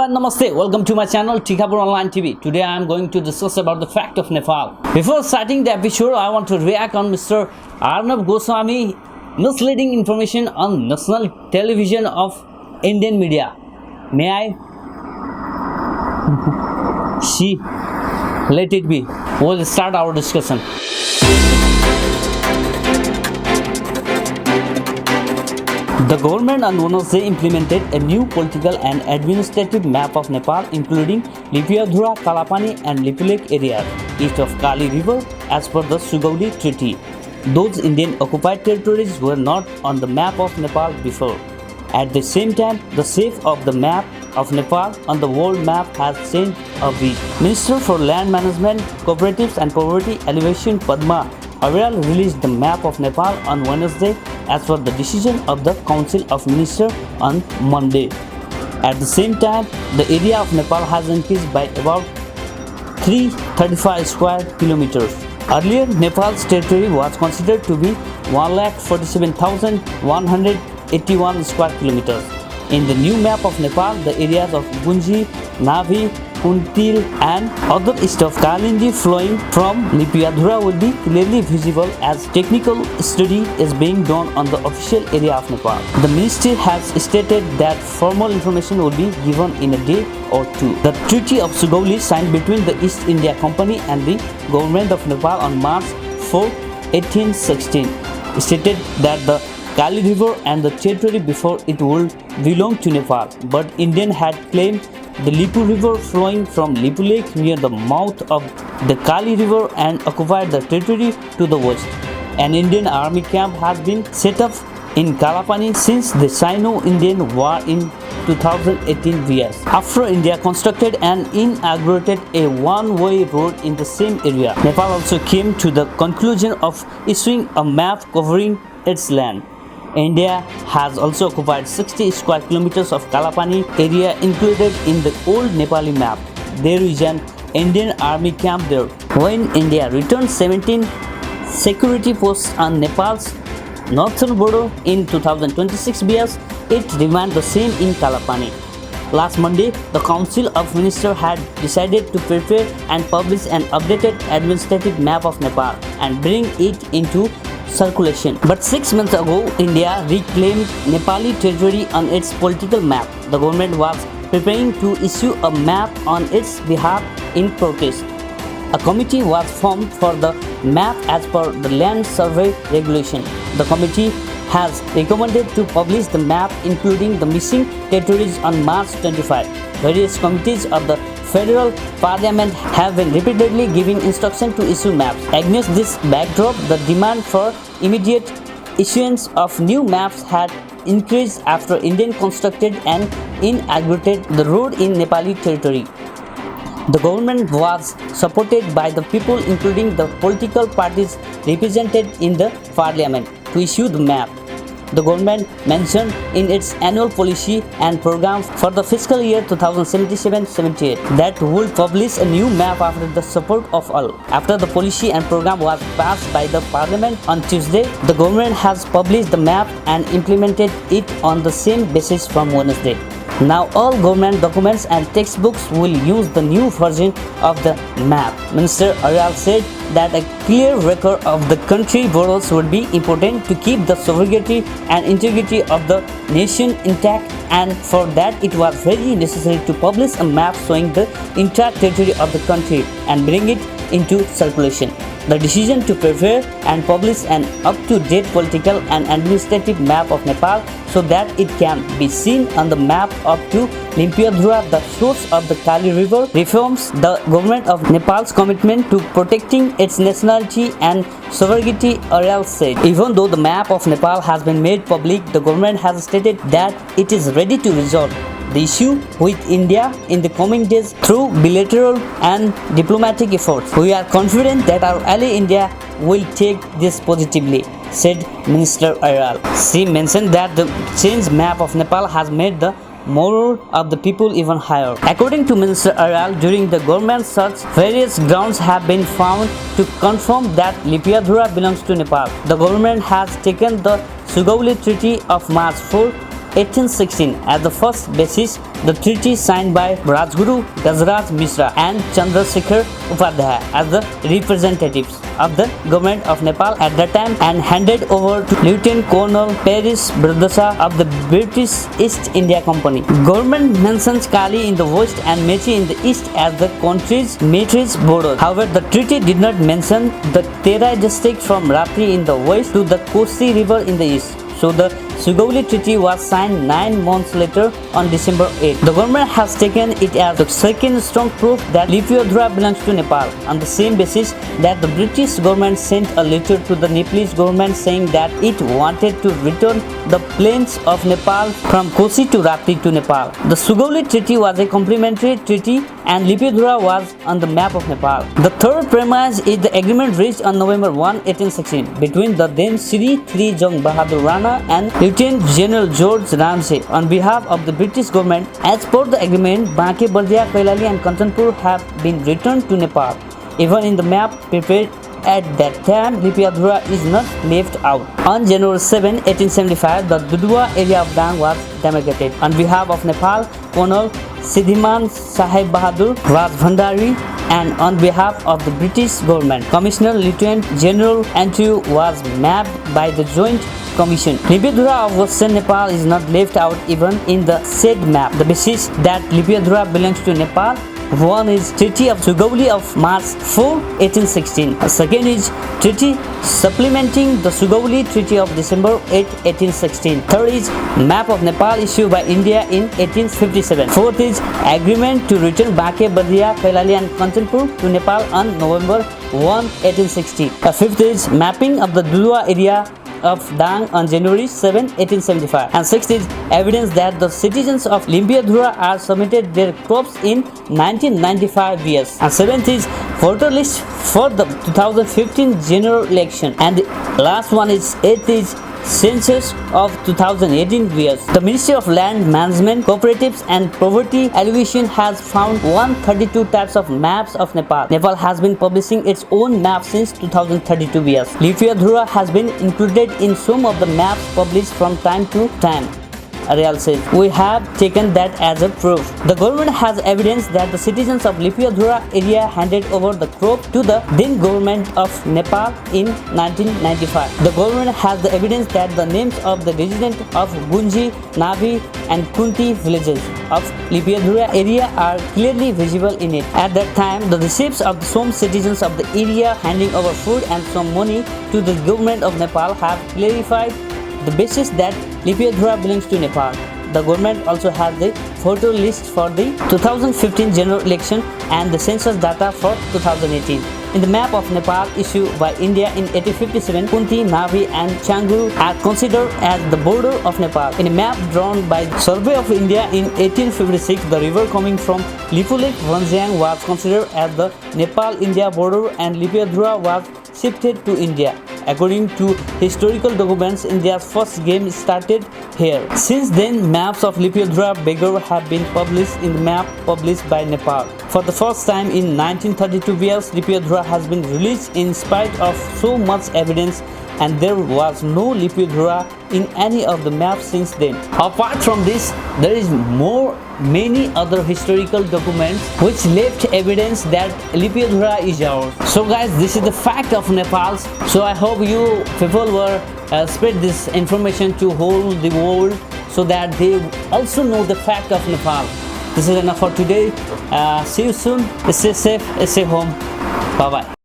Namaste, welcome to my channel Tikapur Online TV. Today I am going to discuss about the fact of Nepal. Before starting the episode, I want to react on Mr. Arnab Goswami misleading information on national television of Indian media. May I? Let it be. We'll start our discussion. The government on Wednesday implemented a new political and administrative map of Nepal, including Limpiyadhura, Kalapani and Lipulekh areas east of Kali River as per the Sugauli Treaty. Those Indian occupied territories were not on the map of Nepal before. At the same time, the shape of the map of Nepal on the world map has changed a bit. Minister for Land Management, Cooperatives and Poverty Alleviation Padma Aryal released the map of Nepal on Wednesday as per the decision of the Council of Ministers on Monday. At the same time, the area of Nepal has increased by about 335 square kilometers. Earlier, Nepal's territory was considered to be 1,47,181 square kilometers. In the new map of Nepal, the areas of Gunji, Navi, Kuntil and other east of Kailali flowing from Limpiyadhura will be clearly visible as technical study is being done on the official area of Nepal. The ministry has stated that formal information will be given in a day or two. The Treaty of Sugauli signed between the East India Company and the government of Nepal on March 4, 1816 stated that the Kali River and the territory before it would belong to Nepal, but Indian had claimed the Lipu River flowing from Lipulekh near the mouth of the Kali River and occupied the territory to the west. An Indian army camp has been set up in Kalapani since the Sino-Indian War in 2018 VS. After India constructed and inaugurated a one-way road in the same area, Nepal also came to the conclusion of issuing a map covering its land. India has also occupied 60 square kilometers of Kalapani area included in the old Nepali map. There is an Indian army camp there. When India returned 17 security posts on Nepal's northern border in 2026 BS, it remained the same in Kalapani. Last Monday, the Council of Ministers had decided to prepare and publish an updated administrative map of Nepal and bring it into circulation. But 6 months ago, India reclaimed Nepali territory on its political map. The government was preparing to issue a map on its behalf in protest. A committee was formed for the map as per the land survey regulation. The committee has recommended to publish the map including the missing territories on March 25. Various committees of the Federal Parliament have been repeatedly giving instruction to issue maps. Against this backdrop, the demand for immediate issuance of new maps had increased after India constructed and inaugurated the road in Nepali territory. The government was supported by the people, including the political parties represented in the parliament, to issue the map. The government mentioned in its annual policy and program for the fiscal year 2077-78 that would publish a new map after the support of all. After the policy and program was passed by the parliament on Tuesday, the government has published the map and implemented it on the same basis from Wednesday. Now all government documents and textbooks will use the new version of the map. Minister Aryal said that a clear record of the country borders would be important to keep the sovereignty and integrity of the nation intact, and for that it was very necessary to publish a map showing the entire territory of the country and bring it into circulation. The decision to prepare and publish an up-to-date political and administrative map of Nepal so that it can be seen on the map up to Limpiyadhura, the source of the Kali River, reforms the government of Nepal's commitment to protecting its nationality and sovereignty, Aryal said. Even though the map of Nepal has been made public, the government has stated that it is ready to resolve the issue with India in the coming days through bilateral and diplomatic efforts. We are confident that our ally India will take this positively, said Minister Aryal. She mentioned that the changed map of Nepal has made the moral of the people even higher. According to Minister Aryal, during the government search, various grounds have been found to confirm that Limpiyadhura belongs to Nepal. The government has taken the Sugauli Treaty of March 4, 1816 as the first basis. The treaty signed by Rajguru Gajraj Mishra and Chandrasekhar Upadhyay as the representatives of the government of Nepal at that time and handed over to Lieutenant Colonel Paris Bradasa of the British East India Company. Government mentions Kali in the west and Mechi in the east as the country's military borders. However, the treaty did not mention the Terai district from Rapti in the west to the Kosi River in the east. So the Sugauli Treaty was signed 9 months later on December 8. The government has taken it as the second strong proof that Limpiyadhura belongs to Nepal, on the same basis that the British government sent a letter to the Nepalese government saying that it wanted to return the plains of Nepal from Kosi to Rapti to Nepal. The Sugauli Treaty was a complementary treaty and Limpiyadhura was on the map of Nepal. The third premise is the agreement reached on November 1, 1816 between the then Sri 3 Jung Bahadur Rana and Lieutenant General George Ramsay on behalf of the British government. As per the agreement, Banke, Bardia, Kailali and Kanchanpur have been returned to Nepal. Even in the map prepared at that time, Limpiyadhura is not left out. On January 7, 1875, the Duduwa area of Dang was demarcated. On behalf of Nepal, Colonel Siddhiman Sahib Bahadur was Bhandari, and on behalf of the British government, Commissioner Lieutenant General Andrew was mapped by the Joint Commission. Limpiyadhura of Western Nepal is not left out even in the said map. The basis that Limpiyadhura belongs to Nepal: one is Treaty of Sugauli of March 4, 1816. The second is Treaty supplementing the Sugauli Treaty of December 8, 1816. Third is Map of Nepal issued by India in 1857. Fourth is Agreement to return Banke, Bardia, Kailali and Kanchanpur to Nepal on November 1, 1860. The fifth is Mapping of the Duduwa area of Dang on January 7, 1875. And sixth is evidence that the citizens of Limpiyadhura are submitted their crops in 1995 years. And seventh is voter list for the 2015 general election. And the last one is eighth is Census of 2018 years. The Ministry of Land Management, Cooperatives and Poverty Alleviation has found 132 types of maps of Nepal. Nepal has been publishing its own map since 2032 years. Limpiyadhura has been included in some of the maps published from time to time. Reyaj said, "We have taken that as a proof. The government has evidence that the citizens of Limpiyadhura area handed over the crop to the then government of Nepal in 1995. The government has the evidence that the names of the residents of Gunji, Navi and Kuti villages of Limpiyadhura area are clearly visible in it. At that time, the receipts of some citizens of the area handing over food and some money to the government of Nepal have clarified the basis that Limpiyadhura belongs to Nepal. The government also has the voter list for the 2015 general election and the census data for 2018. In the map of Nepal issued by India in 1857, Kuti, Navi and Changuru are considered as the border of Nepal. In a map drawn by the Survey of India in 1856, the river coming from Lipulek, Vanjiang was considered as the Nepal-India border and Limpiyadhura was shifted to India. According to historical documents, India's first game started here. Since then, maps of Limpiyadhura Beggar have been published in the map published by Nepal. For the first time in 1932 years, Limpiyadhura has been released in spite of so much evidence, and there was no Limpiyadhura in any of the maps since then. Apart from this, there is many other historical documents which left evidence that Limpiyadhura is ours. So guys, this is the fact of Nepal. So I hope you people will spread this information to whole the world so that they also know the fact of Nepal. This is enough for today. See you soon. Stay safe, stay home. Bye bye.